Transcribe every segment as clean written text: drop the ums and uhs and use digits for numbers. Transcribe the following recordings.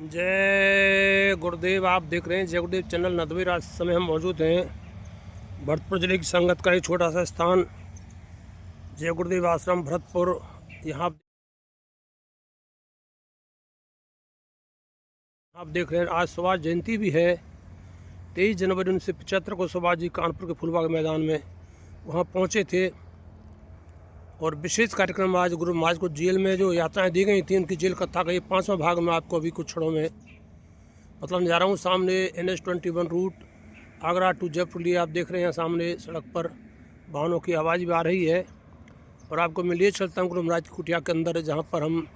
जय गुरुदेव। आप देख रहे हैं जय गुरुदेव चैनल नदवीर। आज समय हम मौजूद हैं भरतपुर जिले की संगत का एक छोटा सा स्थान जय गुरुदेव आश्रम भरतपुर। यहाँ आप देख रहे हैं आज सुभाष जयंती भी है। 23 जनवरी 1975 को सुभाष जी कानपुर के फूलबाग मैदान में वहाँ पहुँचे थे और विशेष कार्यक्रम आज गुरु महाराज को जेल में जो यात्राएं दी गई थी उनकी जेल कथा का ये 5वां भाग में आपको अभी कुछ क्षणों में मतलब जा रहा हूँ। सामने NH-21 root Agra to Jaipur लिए आप देख रहे हैं। सामने सड़क पर वाहनों की आवाज़ भी आ रही है और आपको मैं लिए चलता हूँ गुरु महाराज की कुटिया के अंदर, जहाँ पर हम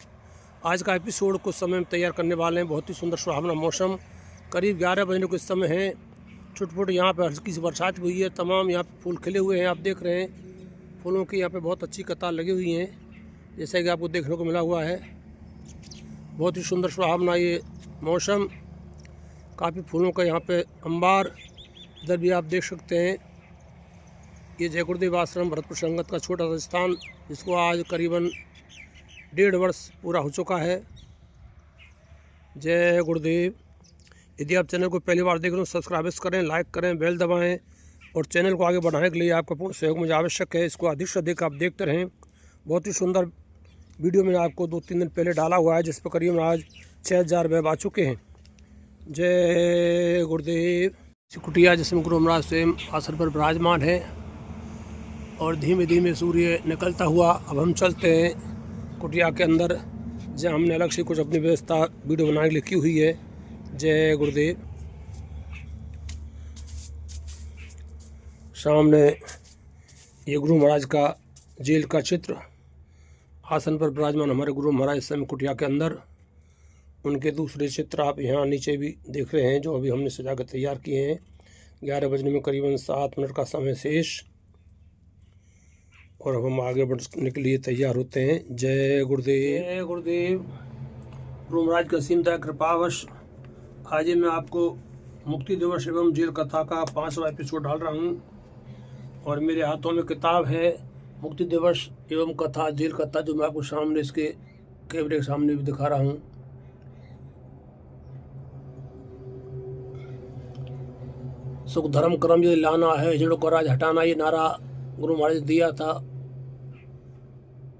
आज का एपिसोड कुछ समय में तैयार करने वाले हैं। बहुत ही सुंदर सुहावना मौसम, करीब 11 बजे के समय है। छुटपुट यहाँ पर हल्की सी बरसात हुई है। तमाम यहाँ पर फूल खिले हुए हैं, आप देख रहे हैं। फूलों की यहाँ पे बहुत अच्छी कतार लगी हुई हैं, जैसा कि आपको देखने को मिला हुआ है। बहुत ही सुंदर सुहावना ये मौसम, काफ़ी फूलों का यहाँ पे अंबार। इधर भी आप देख सकते हैं ये जय गुरुदेव आश्रम भरतपुर संगत का छोटा सा स्थान, जिसको आज करीबन 1.5 वर्ष पूरा हो चुका है। जय गुरुदेव। यदि आप चैनल को पहली बार देख रहे हो सब्सक्राइब करें, लाइक करें, बेल दबाएँ और चैनल को आगे बढ़ाने के लिए आपका पूर्ण सहयोग मुझे आवश्यक है। इसको अधिक से अधिक आप देखते रहें। बहुत ही सुंदर वीडियो मैंने आपको 2-3 दिन पहले डाला हुआ है, जिस पर करीब आज 6000 वेब आ चुके हैं। जय गुरुदेव। कुटिया जिसमें गुरु महाराज स्वयं आसन पर विराजमान है और धीमे धीमे सूर्य निकलता हुआ अब हम चलते हैं कुटिया के अंदर, जहाँ हमने अलग से कुछ अपनी व्यवस्था वीडियो बनाने के लिए की हुई है। जय गुरुदेव। सामने ये गुरु महाराज का जेल का चित्र, आसन पर विराजमान हमारे गुरु महाराज इस समय कुटिया के अंदर। उनके दूसरे चित्र आप यहाँ नीचे भी देख रहे हैं, जो अभी हमने सजा कर तैयार किए हैं। 11 बजने में करीबन 7 मिनट का समय शेष और अब हम आगे बढ़ने के लिए तैयार होते हैं। जय गुरुदेव। जय गुरुदेव। गुरु महाराज का असीम दया कृपावश आज मैं आपको मुक्ति दिवस एवं जेल कथा का 5वां एपिसोड डाल रहा हूँ और मेरे हाथों में किताब है मुक्ति दिवस एवं कथा जेल कथा, जो मैं आपको सामने इसके कैमरे के सामने भी दिखा रहा हूँ। सुख धर्म कर्म ये लाना है, जड़ों को राज हटाना, ये नारा गुरु महाराज ने दिया था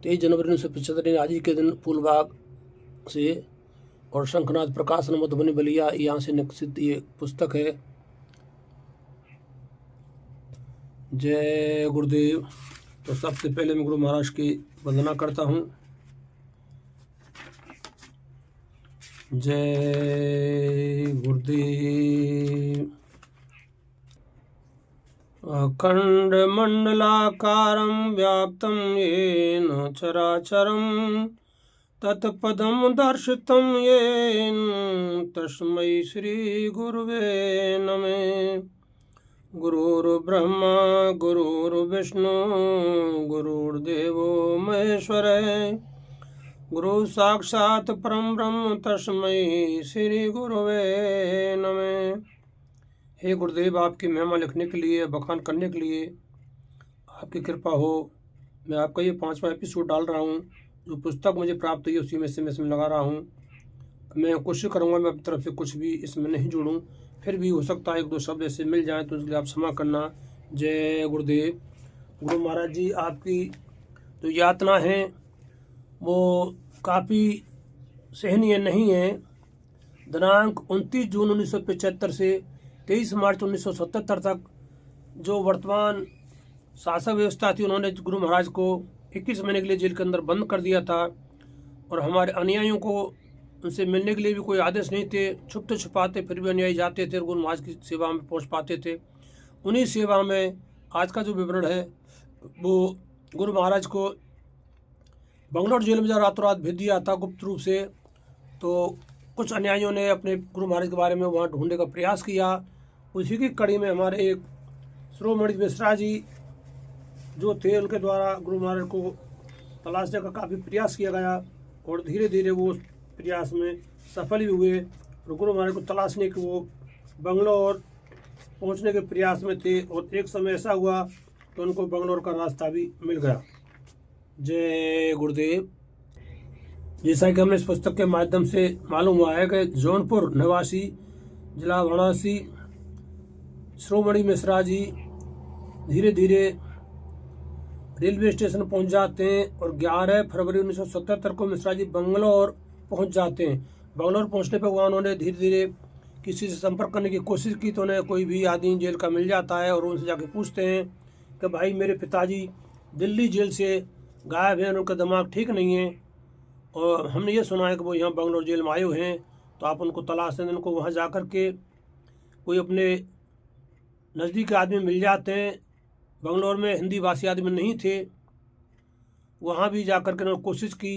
23 जनवरी 1975 आज ही के दिन फूलबाग से। और शंखनाथ प्रकाशन मधुबनी बलिया यहाँ से निकसित ये पुस्तक है। जय गुरुदेव। तो सबसे पहले मैं गुरु महाराज की वंदना करता हूँ। जय गुरुदेव। अखंड मंडलाकारं व्याप्तं येन चराचरं तत्पदं दर्शितं येन तस्मै श्री गुरुवे नमः। गुरुर्ब्रह्मा गुरुर्विष्णु गुरुर्देवो महेश्वर, गुरु साक्षात् परम ब्रह्म तस्मै श्री गुरुवे नमः। हे गुरुदेव, आपकी महिमा लिखने के लिए, बखान करने के लिए आपकी कृपा हो। मैं आपका ये 5वां एपिसोड डाल रहा हूँ। जो पुस्तक मुझे प्राप्त हुई उसी में से मैं इसमें लगा रहा हूँ। मैं कोशिश करूँगा मैं अपनी तरफ से कुछ भी इसमें नहीं जोड़ूँ, फिर भी हो सकता है 1-2 शब्द ऐसे मिल जाएं, तो उसके लिए आप क्षमा करना। जय गुरुदेव। गुरु महाराज जी आपकी जो यातना है वो काफ़ी सहनीय नहीं है। दिनांक 29 जून 1975 से 23 मार्च 1977 तक जो वर्तमान शासक व्यवस्था थी, उन्होंने गुरु महाराज को 21 महीने के लिए जेल के अंदर बंद कर दिया था और हमारे अनुयायियों को उनसे मिलने के लिए भी कोई आदेश नहीं थे। छुपते छुपाते फिर भी अनुयायी जाते थे और गुरु महाराज की सेवा में पहुंच पाते थे। उन्हीं सेवा में आज का जो विवरण है वो गुरु महाराज को बंगलौर जेल में जब रातों रात भेज दिया था गुप्त रूप से, तो कुछ अनुयायियों ने अपने गुरु महाराज के बारे में वहाँ ढूंढने का प्रयास किया। उसी की कड़ी में हमारे एक शिरोमणि मिश्रा जी जो थे, उनके द्वारा गुरु महाराज को तलाशने का काफ़ी प्रयास किया गया और धीरे धीरे वो उस प्रयास में सफल भी हुए और गुरु महाराज को तलाशने के वो बंगलौर पहुंचने के प्रयास में थे और एक समय ऐसा हुआ तो उनको बंगलौर का रास्ता भी मिल गया। जय गुरुदेव। जैसा कि हमें इस पुस्तक के माध्यम से मालूम हुआ है कि जौनपुर निवासी जिला वाराणसी शिरोमणि मिश्रा जी धीरे धीरे रेलवे स्टेशन पहुंच जाते हैं और 11 फरवरी 1977 को मिश्रा जी बंगलौर पहुंच जाते हैं। बंगलौर पहुंचने पर वहाँ उन्होंने धीरे धीरे किसी से संपर्क करने की कोशिश की तो उन्हें कोई भी आदमी जेल का मिल जाता है और उनसे जाके पूछते हैं कि भाई मेरे पिताजी दिल्ली जेल से गायब हैं, उनका दिमाग ठीक नहीं है और हमने ये सुना है कि वो यहाँ बंगलौर जेल में आए हुए हैं, तो आप उनको तलाश दें। उनको वहाँ जा कर के कोई अपने नज़दीक आदमी मिल जाते हैं। बंगलौर में हिंदी भाषी आदमी नहीं थे, वहाँ भी जा कर के उन्होंने कोशिश की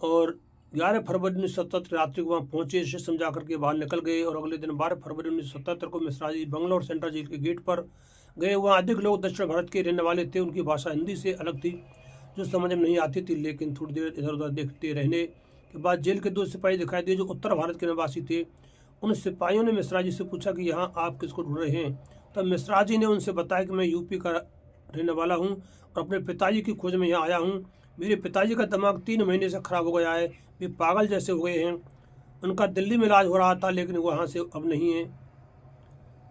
और 11 फरवरी 1977 रात्रि को वहाँ पहुँचे, से समझा करके बाहर निकल गए और अगले दिन 12 फरवरी 1977 को मिश्रा जी बंगलौर सेंट्रल जेल के गेट पर गए। वहाँ अधिक लोग दक्षिण भारत के रहने वाले थे, उनकी भाषा हिंदी से अलग थी जो समझ में नहीं आती थी, लेकिन थोड़ी देर इधर उधर देखते रहने के बाद जेल के 2 सिपाही दिखाई दिए जो उत्तर भारत के निवासी थे। उन सिपाहियों ने मिश्रा जी से पूछा कि यहाँ आप किसको ढूंढ रहे हैं। तब मिश्रा जी ने उनसे बताया कि मैं यूपी का रहने वाला हूँ और अपने पिताजी की खोज में यहाँ आया हूँ। मेरे पिताजी का दिमाग 3 महीने से खराब हो गया है, वे पागल जैसे हो गए हैं। उनका दिल्ली में इलाज हो रहा था लेकिन वहाँ से अब नहीं है।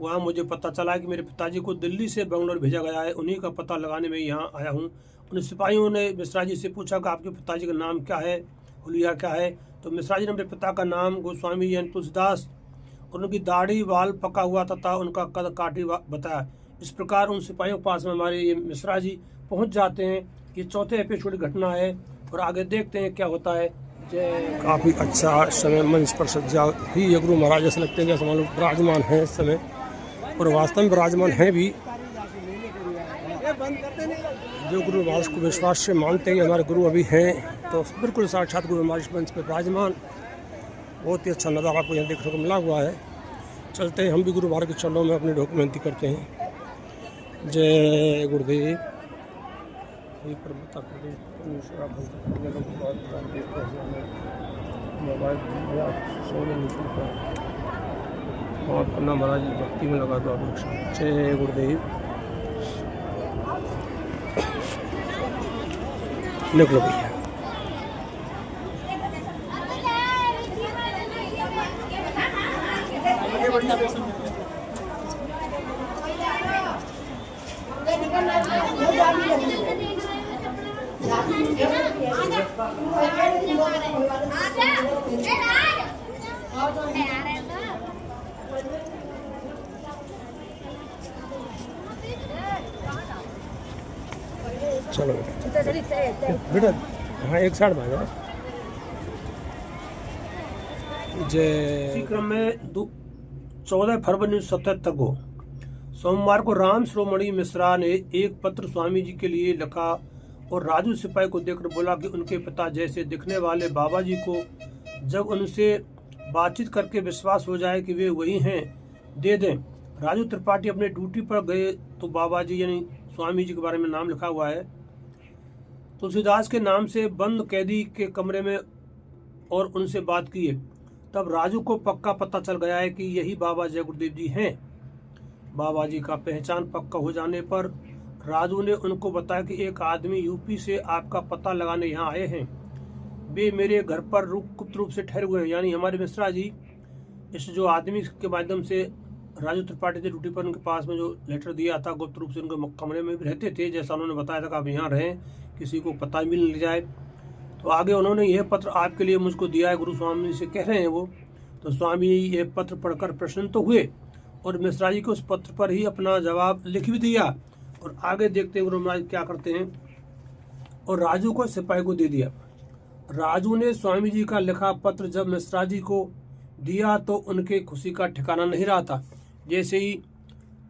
वहाँ मुझे पता चला कि मेरे पिताजी को दिल्ली से बंगलौर भेजा गया है, उन्हीं का पता लगाने में यहाँ आया हूँ। उन सिपाहियों ने मिश्रा जी से पूछा कि आपके पिताजी का नाम क्या है, हुलिया क्या है। तो मिश्रा जी ने अपने पिता का नाम गोस्वामी यानी तुलसीदास और उनकी दाढ़ी बाल पका हुआ तथा उनका कद काठी बताया। इस प्रकार उन सिपाहियों के पास में हमारे ये मिश्रा जी पहुँच जाते हैं। ये चौथे एपिसोड की घटना है और आगे देखते हैं क्या होता है। काफ़ी अच्छा समय मंच पर सज्जा ही ये गुरु महाराज ऐसे लगते हैं जैसे मान लो विराजमान हैं इस समय, और वास्तव में विराजमान हैं भी। जो गुरु महाराज को विश्वास से मानते हैं हमारे गुरु अभी हैं, तो बिल्कुल साक्षात गुरु महाराज मंच पर विराजमान। बहुत ही अच्छा नज़ारा आपको यहाँ देखने को मिला हुआ है। चलते हैं हम भी गुरु महाराज के चरणों में अपनी डॉक्यूमेंट्री करते हैं। जय गुरुदेव। और पन्ना महाराज भक्ति में लगा दो आप लोग। जय गुरुदेव। निकलो भैया। चलो बेटा, हाँ एक साइड में जाओ। इसी क्रम में 14 फरवरी 1977 को सोमवार को राम शिरोमणि मिश्रा ने एक पत्र स्वामी जी के लिए लिखा और राजू सिपाही को देकर बोला कि उनके पिता जैसे दिखने वाले बाबा जी को जब उनसे बातचीत करके विश्वास हो जाए कि वे वही हैं, दे दें। राजू त्रिपाठी अपने ड्यूटी पर गए तो बाबा जी यानी स्वामी जी के बारे में नाम लिखा हुआ है तुलसीदास के नाम से बंद कैदी के कमरे में और उनसे बात की है। तब राजू को पक्का पता चल गया है कि यही बाबा जय गुरुदेव जी हैं। बाबा जी का पहचान पक्का हो जाने पर राजू ने उनको बताया कि एक आदमी यूपी से आपका पता लगाने यहाँ आए हैं, वे मेरे घर पर गुप्त रूप से ठहरे हुए हैं। यानी हमारे मिश्रा जी इस जो आदमी के माध्यम से राजू त्रिपाठी थे ड्यूटी पर, उनके पास में जो लेटर दिया था गुप्त रूप से उनके कमरे में भी रहते थे, जैसा उन्होंने बताया था कि आप यहाँ रहें, किसी को पता भी नहीं जाए। तो आगे उन्होंने यह पत्र आपके लिए मुझको दिया है, गुरु स्वामी से कह रहे हैं वो। तो स्वामी ये पत्र पढ़कर प्रसन्न तो हुए और मिश्रा जी को उस पत्र पर ही अपना जवाब लिख भी दिया। और आगे देखते हैं गुरु महाराज क्या करते हैं। और राजू को सिपाही को दे दिया। राजू ने स्वामी जी का लिखा पत्र जब मिश्रा जी को दिया तो उनके खुशी का ठिकाना नहीं रहा था। जैसे ही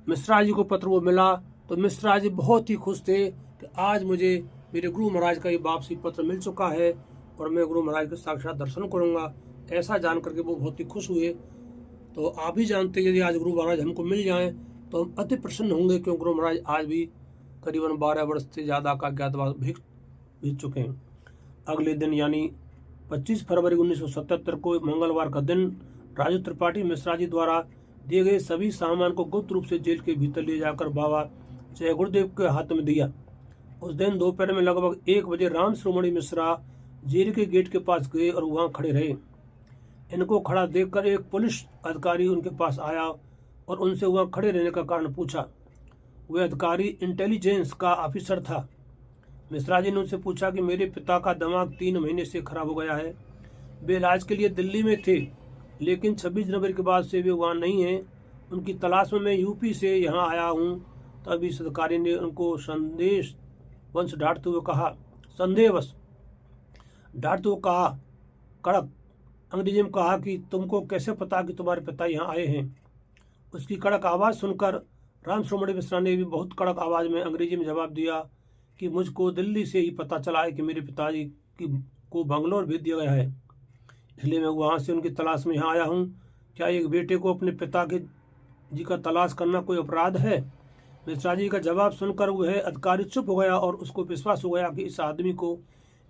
मिश्रा जी को पत्र वो मिला तो मिश्रा जी बहुत ही खुश थे कि आज मुझे मेरे गुरु महाराज का ये वापसी पत्र मिल चुका है और मैं गुरु महाराज के साक्षात दर्शन करूंगा। ऐसा जान करके वो बहुत ही खुश हुए। तो आप ही जानते हैं यदि आज गुरु महाराज हमको मिल जाएं तो हम अति प्रसन्न होंगे, क्योंकि गुरु महाराज आज भी करीबन 12 वर्ष से ज़्यादा का अज्ञातवास बीत चुके हैं। अगले दिन यानी 25 फरवरी 1977 को मंगलवार का दिन राजू त्रिपाठी मिश्रा जी द्वारा दिए गए सभी सामान को गुप्त रूप से जेल के भीतर ले जाकर बाबा जय गुरुदेव के हाथ में दिया। उस दिन दोपहर में लगभग 1 बजे राम शिरोमणि मिश्रा जेल के गेट के पास गए और वहां खड़े रहे। इनको खड़ा देखकर एक पुलिस अधिकारी उनके पास आया और उनसे वहां खड़े रहने का कारण पूछा। वह अधिकारी इंटेलिजेंस का ऑफिसर था। मिश्रा जी ने उनसे पूछा कि मेरे पिता का दिमाग 3 महीने से खराब हो गया है। वे इलाज के लिए दिल्ली में थे, लेकिन 26 जनवरी के बाद से वे वहाँ नहीं हैं। उनकी तलाश में मैं यूपी से यहाँ आया हूँ। तब इस अधिकारी ने उनको संदेहवश डांटते हुए कहा, कड़क अंग्रेजी में कहा कि तुमको कैसे पता कि तुम्हारे पिता यहाँ आए हैं। उसकी कड़क आवाज़ सुनकर राम शिरोमणि मिश्रा ने भी बहुत कड़क आवाज़ में अंग्रेजी में जवाब दिया कि मुझको दिल्ली से ही पता चला है कि मेरे पिताजी को बंगलौर भेज दिया गया है, इसलिए मैं वहाँ से उनकी तलाश में यहाँ आया हूँ। क्या एक बेटे को अपने पिता जी का तलाश करना कोई अपराध है? मिश्रा जी का जवाब सुनकर वह अधिकारी चुप हो गया और उसको विश्वास हो गया कि इस आदमी को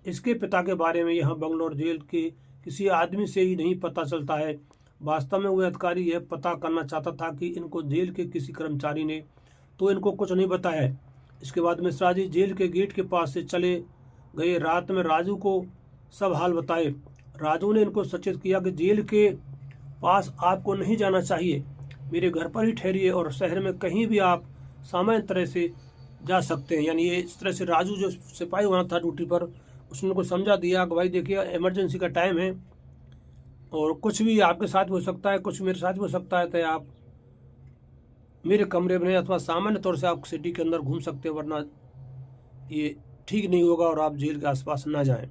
इसके पिता के बारे में यहाँ बंगलौर जेल के किसी आदमी से ही नहीं पता चलता है। वास्तव में वह अधिकारी यह पता करना चाहता था कि इनको जेल के किसी कर्मचारी ने तो इनको कुछ नहीं बताया है। इसके बाद मिश्रा जी जेल के गेट के पास से चले गए। रात में राजू को सब हाल बताए। राजू ने इनको सचेत किया कि जेल के पास आपको नहीं जाना चाहिए, मेरे घर पर ही ठहरिए और शहर में कहीं भी आप सामान्य तरह से जा सकते हैं। यानी ये इस तरह से राजू जो सिपाही वहाँ था ड्यूटी पर, उसने उनको समझा दिया कि भाई देखिए इमरजेंसी का टाइम है और कुछ भी आपके साथ हो सकता है, कुछ मेरे साथ भी हो सकता है, तो आप मेरे कमरे में अथवा सामान्य तौर से आप सिटी के अंदर घूम सकते हैं, वरना ये ठीक नहीं होगा और आप जेल के आसपास ना जाएं।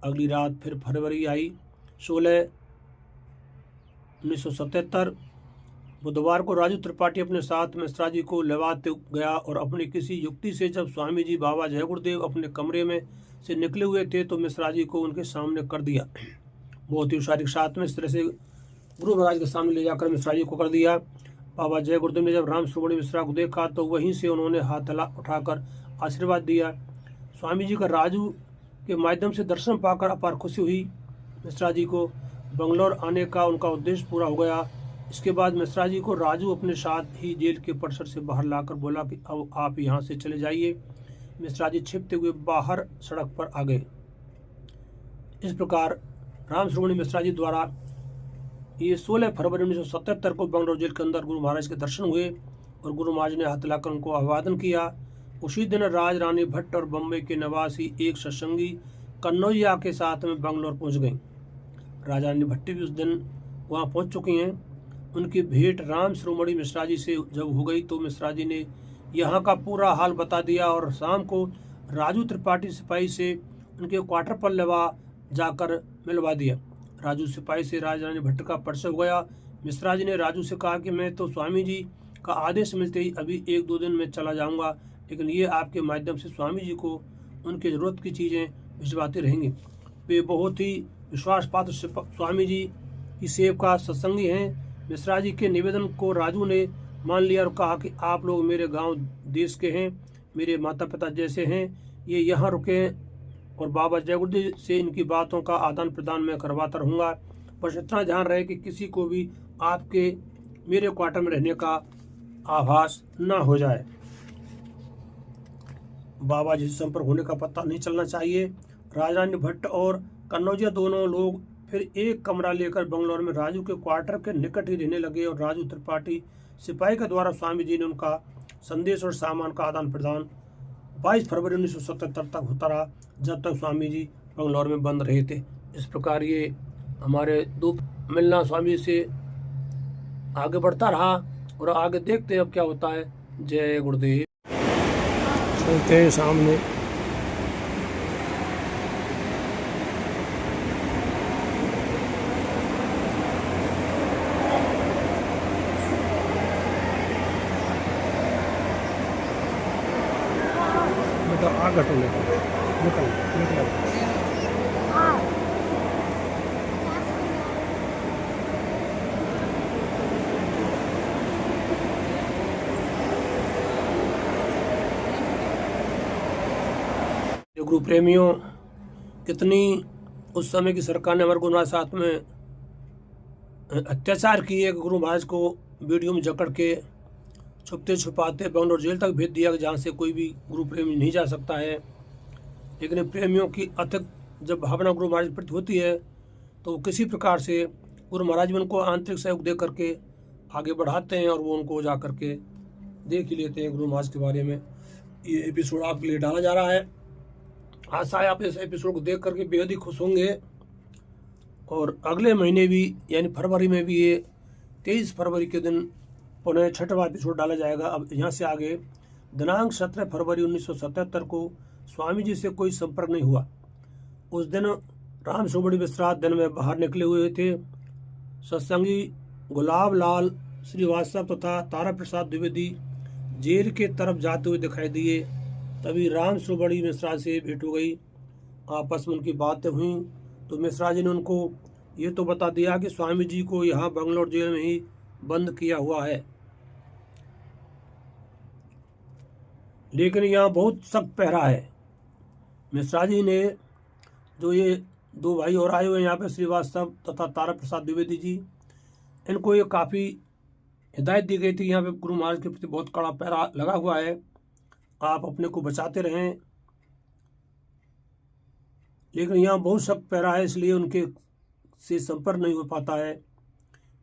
अगली रात फिर फरवरी आई 16, 1977। बुधवार को राजू त्रिपाठी अपने साथ मिश्रा जी को लेवाते गया और अपनी किसी युक्ति से जब स्वामी जी बाबा जय गुरुदेव अपने कमरे में से निकले हुए थे तो मिश्रा जी को उनके सामने कर दिया। बहुत ही होशियारी के साथ में इस तरह से गुरु महाराज के सामने ले जाकर मिश्रा जी को कर दिया। बाबा जय गुरुदेव ने जब राम शिरोमणि मिश्रा को देखा तो वहीं से उन्होंने हाथ उठाकर आशीर्वाद दिया। स्वामी जी का राजू के माध्यम से दर्शन पाकर अपार खुशी हुई। मिश्रा जी को बंगलौर आने का उनका उद्देश्य पूरा हो गया। इसके बाद मिश्रा जी को राजू अपने साथ ही जेल के परिसर से बाहर लाकर बोला कि अब आप यहाँ से चले जाइए। मिश्रा जी छिपते हुए बाहर सड़क पर आ गए। इस प्रकार राम शिरोमणि मिश्रा जी द्वारा ये 16 फरवरी 1977 को बंगलौर जेल के अंदर गुरु महाराज के दर्शन हुए और गुरु महाराज ने हाथ लाकर उनको अभिवादन किया। उसी दिन राज रानी भट्ट और बम्बई के निवासी एक सत्संगी कन्नौजिया के साथ में बंगलौर पहुंच गई। राजा रानी भट्ट भी उस दिन वहां पहुंच चुकी हैं। उनकी भेंट राम शिरोमणि मिश्रा जी से जब हो गई तो मिश्रा जी ने यहाँ का पूरा हाल बता दिया और शाम को राजू त्रिपाठी सिपाही से उनके क्वार्टर पर लेवा जाकर मिलवा दिया। राजू सिपाही से राजा रानी भट्ट का परिचय हो गया। मिश्रा जी ने राजू से कहा कि मैं तो स्वामी जी का आदेश मिलते ही अभी 1-2 दिन में चला जाऊंगा, लेकिन ये आपके माध्यम से स्वामी जी को उनकी ज़रूरत की चीज़ें भिजवाते रहेंगे। वे बहुत ही विश्वास पात्र स्वामी जी की सेव का सत्संगी हैं। मिश्रा जी के निवेदन को राजू ने मान लिया और कहा कि आप लोग मेरे गांव देश के हैं, मेरे माता पिता जैसे हैं, ये यहाँ रुके और बाबा जय गुरुदेव से इनकी बातों का आदान प्रदान मैं करवाता रहूँगा। बस इतना ध्यान रहे कि किसी को भी आपके मेरे क्वार्टर में रहने का आभास न हो जाए। बाबा जी से संपर्क होने का पता नहीं चलना चाहिए। राजा रानी भट्ट और कन्नौजिया दोनों लोग फिर एक कमरा लेकर बंगलौर में राजू के क्वार्टर के निकट ही रहने लगे और राजू त्रिपाठी सिपाही के द्वारा स्वामी जी ने उनका संदेश और सामान का आदान प्रदान 22 फरवरी 1977 तक होता रहा, जब तक स्वामी जी बंगलौर में बंद रहे थे। इस प्रकार ये हमारे दो मिलना स्वामी से आगे बढ़ता रहा और आगे देखते हैं अब क्या होता है। जय गुरुदेव। चलते हैं सामने। आगटो निकल गुरु प्रेमियों, कितनी उस समय की सरकार ने हमारे गुरु महाराज साथ में अत्याचार किए। गुरु महाराज को वीडियो में जकड़ के छुपते छुपाते बंगलौर जेल तक भेज दिया, जहाँ से कोई भी गुरु प्रेमी नहीं जा सकता है। लेकिन प्रेमियों की अथक जब भावना गुरु महाराज के प्रति होती है तो वो किसी प्रकार से गुरु महाराज भी उनको आंतरिक सहयोग दे करके आगे बढ़ाते हैं और वो उनको जा करके देख ही लेते हैं गुरु महाराज के बारे में। ये एपिसोड आपके लिए डाला जा रहा है। आशा है आप इस एपिसोड को देख करके बेहद ही खुश होंगे। और अगले महीने भी यानी फरवरी में भी ये 23 फरवरी के दिन पुनः 6वां एपिसोड डाला जाएगा। अब यहाँ से आगे दिनांक 17 फरवरी 1977 को स्वामी जी से कोई संपर्क नहीं हुआ। उस दिन राम शिरोमणि मिश्रा दिन में बाहर निकले हुए थे। सत्संगी गुलाब लाल श्रीवास्तव तथा तारा प्रसाद द्विवेदी जेल के तरफ जाते हुए दिखाई दिए। तभी राम शिरोमणि मिश्रा से भेंट हो गई। आपस में उनकी बातें हुई तो मिश्रा जी ने उनको ये तो बता दिया कि स्वामी जी को यहाँ बंगलौर जेल में ही बंद किया हुआ है, लेकिन यहाँ बहुत सख्त पहरा है। मिश्रा जी ने जो ये 2 भाई और आए हुए हैं यहाँ पे श्रीवास्तव तथा तारा प्रसाद द्विवेदी जी, इनको ये काफ़ी हिदायत दी गई थी। यहाँ पे गुरु महाराज के प्रति बहुत कड़ा पहरा लगा हुआ है, आप अपने को बचाते रहें। लेकिन यहाँ बहुत सख्त पहरा है, इसलिए उनके से संपर्क नहीं हो पाता है।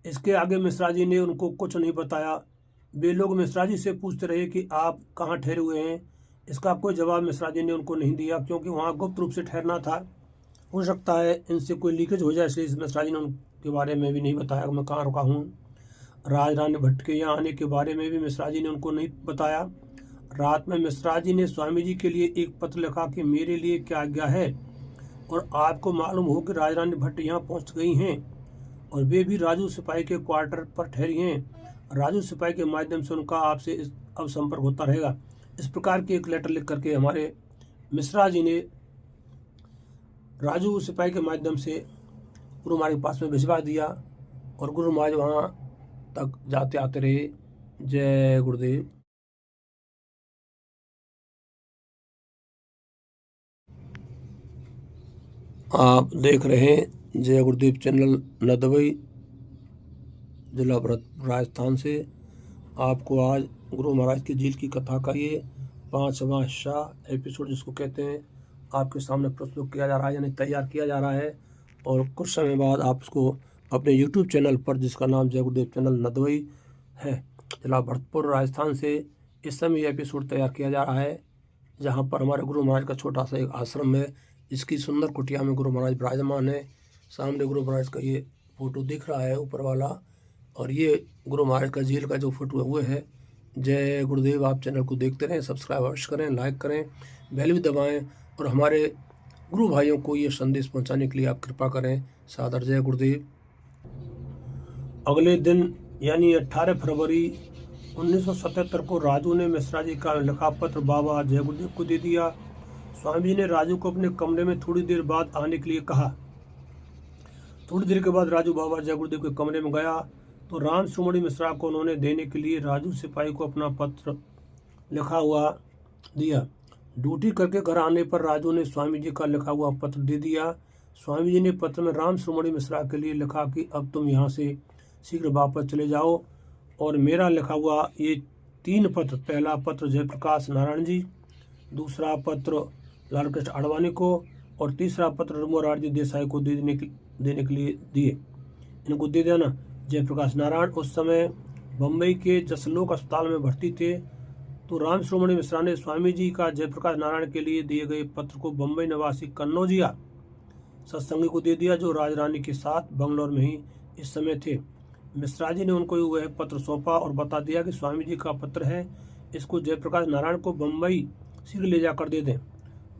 इसके आगे मिश्रा जी ने उनको कुछ नहीं बताया। वे लोग मिश्रा जी से पूछते रहे कि आप कहाँ ठहरे हुए हैं। इसका कोई जवाब मिश्रा जी ने उनको नहीं दिया, क्योंकि वहाँ गुप्त रूप से ठहरना था। हो सकता है इनसे कोई लीकेज हो जाए, इसलिए मिश्रा जी ने उनके बारे में भी नहीं बताया कि मैं कहाँ रुका हूँ। राज रानी भट्ट के यहाँ आने के बारे में भी मिश्रा जी ने उनको नहीं बताया। रात में मिश्रा जी ने स्वामी जी के लिए एक पत्र लिखा कि मेरे लिए क्या आज्ञा है, और आपको मालूम हो कि राज रानी भट्ट यहाँ पहुँच गई हैं और वे भी राजू सिपाही के क्वार्टर पर ठहरी हैं। राजू सिपाही के माध्यम से उनका आपसे अब संपर्क होता रहेगा। इस प्रकार के एक लेटर लिख करके हमारे मिश्रा जी ने राजू सिपाही के माध्यम से गुरु महाराज के पास में भिजवा दिया और गुरु महाराज वहाँ तक जाते आते रहे। जय गुरुदेव। आप देख रहे हैं जय गुरुदेव चैनल नदवई, जिला भरतपुर, राजस्थान से। आपको आज गुरु महाराज की झील की कथा का ये 5वां हिस्सा एपिसोड जिसको कहते हैं आपके सामने प्रस्तुत किया जा रहा है, यानी तैयार किया जा रहा है। और कुछ समय बाद आप उसको अपने YouTube चैनल पर, जिसका नाम जय गुरुदेव चैनल नदवई है, जिला भरतपुर, राजस्थान से, इस समय एपिसोड तैयार किया जा रहा है, जहाँ पर हमारे गुरु महाराज का छोटा सा एक आश्रम है। इसकी सुंदर कुटिया में गुरु महाराज विराजमान है। सामने गुरु महाराज का ये फोटो दिख रहा है ऊपर वाला, और ये गुरु महाराज का झील का जो फोटो हुए है। जय गुरुदेव। आप चैनल को देखते रहें, सब्सक्राइब अवश्य करें, लाइक करें, बेल भी दबाएं, और हमारे गुरु भाइयों को ये संदेश पहुंचाने के लिए आप कृपा करें। सादर जय गुरुदेव। अगले दिन यानी 18 फरवरी 1977 को राजू ने मिश्रा जी का लिखा पत्र बाबा जय गुरुदेव को दे दिया। स्वामी जी ने राजू को अपने कमरे में थोड़ी देर बाद आने के लिए कहा। थोड़ी देर के बाद राजू बाबा जय गुरुदेव के कमरे में गया तो राम शिरोमणि मिश्रा को उन्होंने देने के लिए राजू सिपाही को अपना पत्र लिखा हुआ दिया। ड्यूटी करके घर आने पर राजू ने स्वामी जी का लिखा हुआ पत्र दे दिया। स्वामी जी ने पत्र में राम शिरोमणि मिश्रा के लिए लिखा कि अब तुम यहाँ से शीघ्र वापस चले जाओ, और मेरा लिखा हुआ ये 3 पत्र, पहला पत्र जयप्रकाश नारायण जी, दूसरा पत्र लालकृष्ण आडवाणी को, और तीसरा पत्र मोरारजी देसाई को देने के लिए दिए। इनको दे देना। जयप्रकाश नारायण उस समय बम्बई के जसलोक अस्पताल में भर्ती थे, तो राम शिरोमणि मिश्रा ने स्वामी जी का जयप्रकाश नारायण के लिए दिए गए पत्र को बम्बई निवासी कन्नौजिया सत्संगी को दे दिया, जो राजरानी के साथ बंगलौर में ही इस समय थे। मिश्रा जी ने उनको वह पत्र सौंपा और बता दिया कि स्वामी जी का पत्र है, इसको जयप्रकाश नारायण को बम्बई शीघ्र ले जाकर दे दें।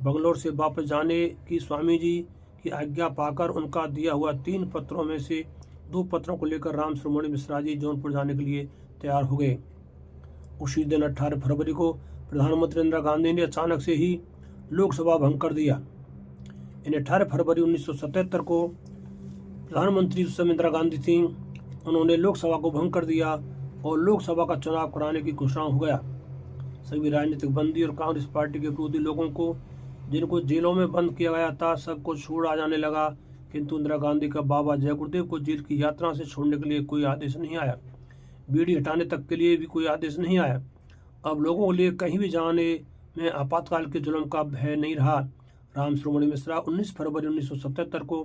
बंगलौर से वापस जाने की स्वामी जी की आज्ञा पाकर उनका दिया हुआ 3 पत्रों में से 2 पत्रों को लेकर राम शिरोमणि मिश्रा जी जौनपुर जाने के लिए तैयार हो गए। उसी दिन 18 फरवरी को प्रधानमंत्री इंदिरा गांधी ने अचानक से ही लोकसभा भंग कर दिया। इन 18 फरवरी 1977 को प्रधानमंत्री उस समय इंदिरा गांधी थी, उन्होंने लोकसभा को भंग कर दिया और लोकसभा का चुनाव कराने की घोषणा हो गया। सभी राजनीतिक बंदी और कांग्रेस पार्टी के विरोधी लोगों को, जिनको जेलों में बंद किया गया था, सबको छोड़ आ जाने लगा, किंतु इंदिरा गांधी का बाबा जय गुरुदेव को जेल की यात्रा से छोड़ने के लिए कोई आदेश नहीं आया। बीड़ी हटाने तक के लिए भी कोई आदेश नहीं आया। अब लोगों के लिए कहीं भी जाने में आपातकाल के जुल्म का भय नहीं रहा। राम शिरोमणि मिश्रा 19 फरवरी 1977 को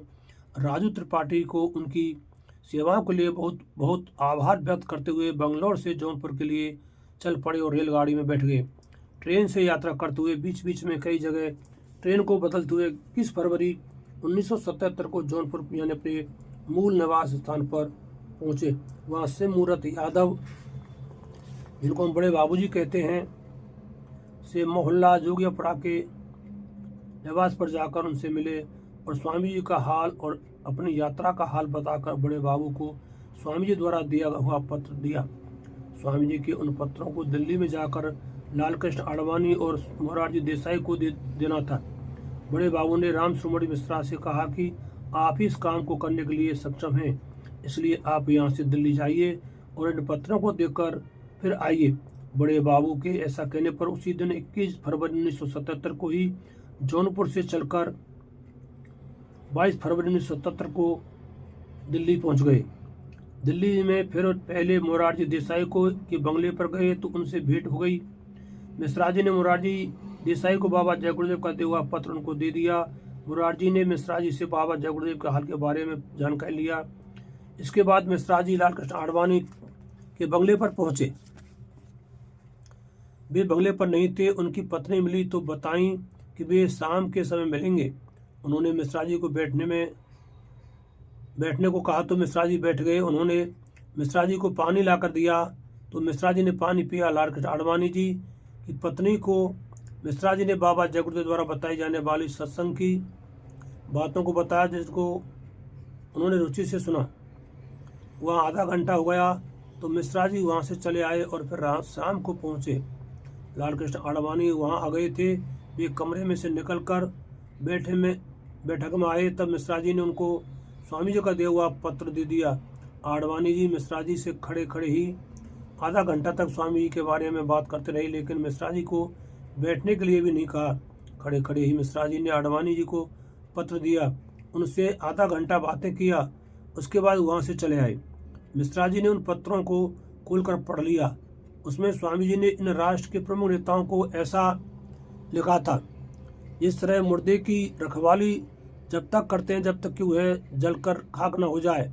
राजू त्रिपाठी को उनकी सेवाओं के लिए बहुत बहुत आभार व्यक्त करते हुए बंगलौर से जौनपुर के लिए चल पड़े और रेलगाड़ी में बैठ गए। ट्रेन से यात्रा करते हुए बीच बीच में कई जगह ट्रेन को बदलते हुए 21 फरवरी 1977 को जौनपुर यानी अपने मूल निवास स्थान पर पहुंचे। वहां से मूर्त यादव, जिनको हम बड़े बाबूजी कहते हैं, से मोहल्ला जोगियापुरा के निवास पर जाकर उनसे मिले और स्वामी जी का हाल और अपनी यात्रा का हाल बताकर बड़े बाबू को स्वामी जी द्वारा दिया हुआ पत्र दिया। स्वामी जी के उन पत्रों को दिल्ली में जाकर लालकृष्ण आडवाणी और मोरारजी देसाई को देना था। बड़े बाबू ने राम शिरोमणि मिश्रा से कहा कि आप ही इस काम को करने के लिए सक्षम हैं, इसलिए आप यहाँ से दिल्ली जाइए और इन पत्रों को देखकर फिर आइए। बड़े बाबू के ऐसा कहने पर उसी दिन 21 फरवरी 1977 को ही जौनपुर से चलकर 22 फरवरी 1977 को दिल्ली पहुंच गए। दिल्ली में फिर पहले मोरारजी देसाई को के बंगले पर गए तो उनसे भेंट हो गई। मिश्रा जी ने मोरारजी देसाई को बाबा जय गुरुदेव का दिया हुआ पत्र उनको दे दिया। मोरारजी ने मिश्रा जी से बाबा जय गुरुदेव के हाल के बारे में जानकारी लिया। इसके बाद मिश्रा जी लालकृष्ण आडवाणी के बंगले पर पहुंचे। वे बंगले पर नहीं थे। उनकी पत्नी मिली तो बताई कि वे शाम के समय मिलेंगे। उन्होंने मिश्रा जी को बैठने को कहा तो मिश्रा जी बैठ गए। उन्होंने मिश्रा जी को पानी लाकर दिया तो मिश्रा जी ने पानी पिया। लालकृष्ण आडवाणी जी की पत्नी को मिश्रा जी ने बाबा जय गुरुदेव द्वारा बताई जाने वाली सत्संग की बातों को बताया, जिसको उन्होंने रुचि से सुना। वहाँ आधा घंटा हो गया तो मिश्रा जी वहाँ से चले आए और फिर शाम को पहुँचे। लालकृष्ण आडवाणी वहाँ आ गए थे। वे कमरे में से निकलकर बैठक में आए तब मिश्रा जी ने उनको स्वामी जी का दिया हुआ पत्र दे दिया। आडवाणी जी मिश्रा जी से खड़े खड़े ही आधा घंटा तक स्वामी जी के बारे में बात करते रहे, लेकिन मिश्रा जी को बैठने के लिए भी नहीं कहा। खड़े खड़े ही मिश्रा जी ने आडवाणी जी को पत्र दिया, उनसे आधा घंटा बातें किया। उसके बाद वहाँ से चले आए। मिश्रा जी ने उन पत्रों को खोलकर पढ़ लिया। उसमें स्वामी जी ने इन राष्ट्र के प्रमुख नेताओं को ऐसा लिखा था, इस तरह मुर्दे की रखवाली जब तक करते हैं जब तक कि वह जलकर खाक न हो जाए,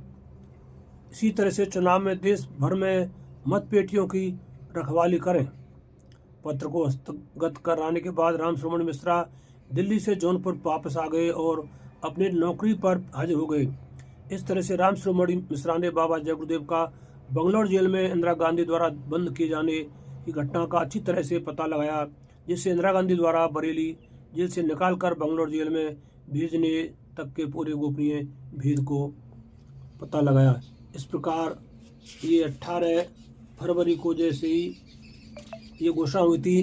इसी तरह से चुनाव में देश भर में मतपेटियों की रखवाली करें। पत्र को हस्तगत कराने के बाद राम शिरोमणि मिश्रा दिल्ली से जौनपुर वापस आ गए और अपनी नौकरी पर हाजिर हो गए। इस तरह से राम शिरोमणि मिश्रा ने बाबा जय गुरुदेव का बंगलौर जेल में इंदिरा गांधी द्वारा बंद किए जाने की घटना का अच्छी तरह से पता लगाया, जिससे इंदिरा गांधी द्वारा बरेली जेल से निकालकर बंगलौर जेल में भेजने तक के पूरे गोपनीय भेद को पता लगाया। इस प्रकार ये 18 फरवरी को जैसे ही ये घोषणा हुई थी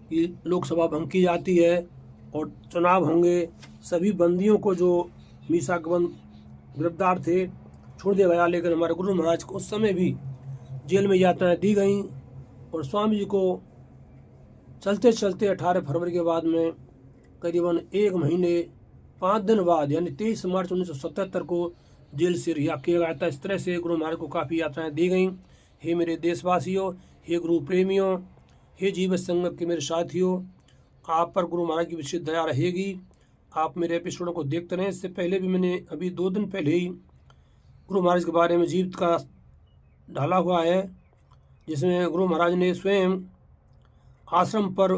कि लोकसभा भंग की जाती है और चुनाव होंगे, सभी बंदियों को जो मीसाबंद गिरफ्तार थे छोड़ दिया गया, लेकिन हमारे गुरु महाराज को उस समय भी जेल में यातनाएं दी गईं और स्वामी जी को चलते चलते 18 फरवरी के बाद में करीबन 1 महीने 5 दिन बाद यानी 23 मार्च 1977 को जेल से रिहा किया गया था। इस तरह से गुरु महाराज को काफ़ी यात्राएं दी गईं। हे मेरे देशवासियों, हे गुरु प्रेमियों, हे जीव संगत के मेरे साथियों, आप पर गुरु महाराज की विशेष दया रहेगी। आप मेरे एपिसोडों को देखते रहें। इससे पहले भी मैंने अभी 2 दिन पहले ही गुरु महाराज के बारे में जीवित का डाला हुआ है, जिसमें गुरु महाराज ने स्वयं आश्रम पर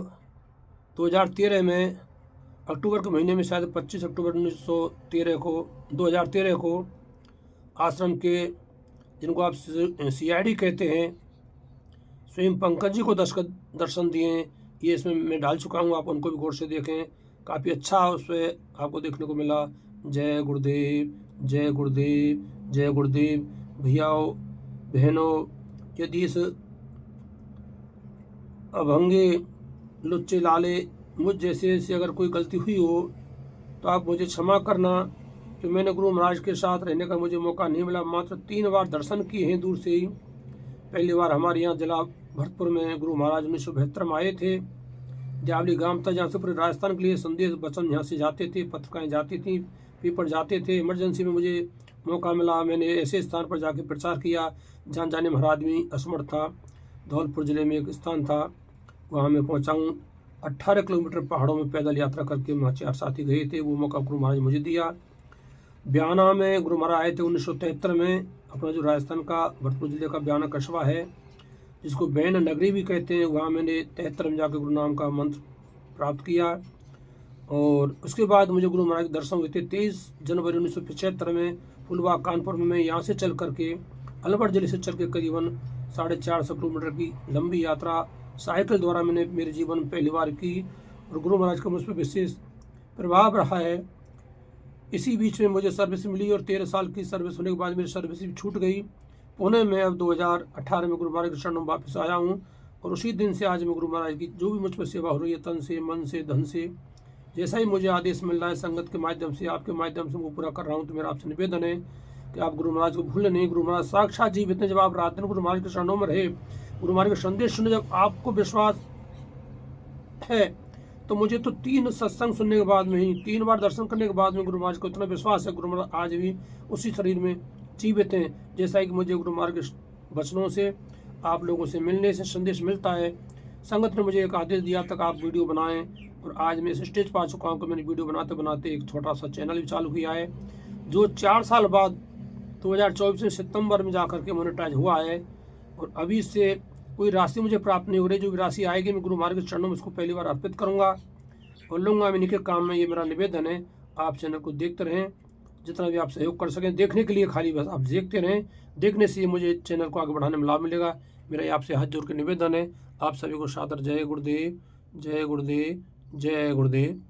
2013 में अक्टूबर के महीने में शायद 25 अक्टूबर 2013 को आश्रम के, जिनको आप CID कहते हैं, स्वयं पंकज जी को दर्शन दिए। ये इसमें मैं डाल चुका हूँ, आप उनको भी गौर से देखें। काफ़ी अच्छा उसमें आपको देखने को मिला। जय गुरुदेव, जय गुरुदेव, जय गुरुदेव। भैयाओं बहनों, यदि इस अभंगे लुच्चे लाले मुझ जैसे से अगर कोई गलती हुई हो तो आप मुझे क्षमा करना, कि मैंने गुरु महाराज के साथ रहने का मुझे मौका नहीं मिला। मात्र 3 बार दर्शन किए हैं दूर से ही। पहली बार हमारे यहाँ जिला भरतपुर में गुरु महाराज 1972 में आए थे। देवली गांव था जहाँ से पूरे राजस्थान के लिए संदेश वचन यहाँ से जाते थे, पत्रिकाएँ जाती थी, पेपर जाते थे। इमरजेंसी में मुझे मौका मिला, मैंने ऐसे स्थान पर जाके प्रचार किया जहाँ जाने महाराज आदमी असमर्थ था। धौलपुर जिले में एक स्थान था, वहाँ मैं पहुँचा हूँ। 18 किलोमीटर पहाड़ों में पैदल यात्रा करके वहाँ 4 साथी गए थे। वो मौका गुरु महाराज मुझे दिया। ब्याना में गुरु महाराज आए थे 1973 में। अपना जो राजस्थान का भरतपुर जिले का ब्याना कस्बा है, जिसको बैन नगरी भी कहते हैं, वहाँ मैंने 73 में जाकर गुरु नाम का मंत्र प्राप्त किया। और उसके बाद मुझे गुरु महाराज के दर्शन हुए थे 23 जनवरी 1975 में फुलवा कानपुर में। मैं यहाँ से चल करके अलवर जिले से चल के करीबन 450 किलोमीटर की लंबी यात्रा साइकिल द्वारा मैंने मेरे जीवन में पहली बार की, और गुरु महाराज का मुझ पर विशेष प्रभाव रहा है। इसी बीच में मुझे सर्विस मिली, और 13 साल की सर्विस होने के बाद मेरी सर्विस भी छूट गई। पुणे में अब 2018 में गुरु महाराज के शरणों में वापस आया हूँ, और उसी दिन से आज मैं गुरु महाराज की जो भी मुझ पर सेवा हो रही है, तन से, मन से, धन से, जैसा ही मुझे आदेश मिल रहा है संगत के माध्यम से, आपके माध्यम से वो पूरा कर रहा हूँ। तो मेरा आपसे निवेदन है कि आप गुरु महाराज को भूलें नहीं। गुरु महाराज साक्षात जीवित हैं। जब आप रात दिन गुरु महाराज के शरणों में रहे, गुरु महाराज के संदेश सुने, जब आपको विश्वास है, तो मुझे तो 3 सत्संग सुनने के बाद में ही, 3 बार दर्शन करने के बाद में गुरु महाराज को इतना विश्वास है। गुरु महाराज आज भी उसी शरीर में जीवित हैं, जैसा कि मुझे गुरु महाराज के वचनों से, आप लोगों से मिलने से संदेश मिलता है। संगत ने मुझे एक आदेश दिया तक आप वीडियो बनाएं, और आज मैं इस स्टेज पा चुका हूँ कि मैंने वीडियो बनाते बनाते एक छोटा सा चैनल भी चालू किया है, जो 4 साल बाद 2024 में सितंबर में जाकर के मोनेटाइज हुआ है। और अभी से कोई राशि मुझे प्राप्त नहीं हो रही। जो भी राशि आएगी मैं गुरु महाराज के चरणों में उसको पहली बार अर्पित करूंगा और लूँगा मैं इनके काम में। ये मेरा निवेदन है। आप चैनल को देखते रहें, जितना भी आप सहयोग कर सकें। देखने के लिए खाली बस आप देखते रहें, देखने से मुझे चैनल को आगे बढ़ाने में लाभ मिलेगा। मेरा ये आपसे हाथ जोड़ के निवेदन है। आप सभी को सादर जय गुरुदेव, जय गुरुदेव, जय गुरुदेव।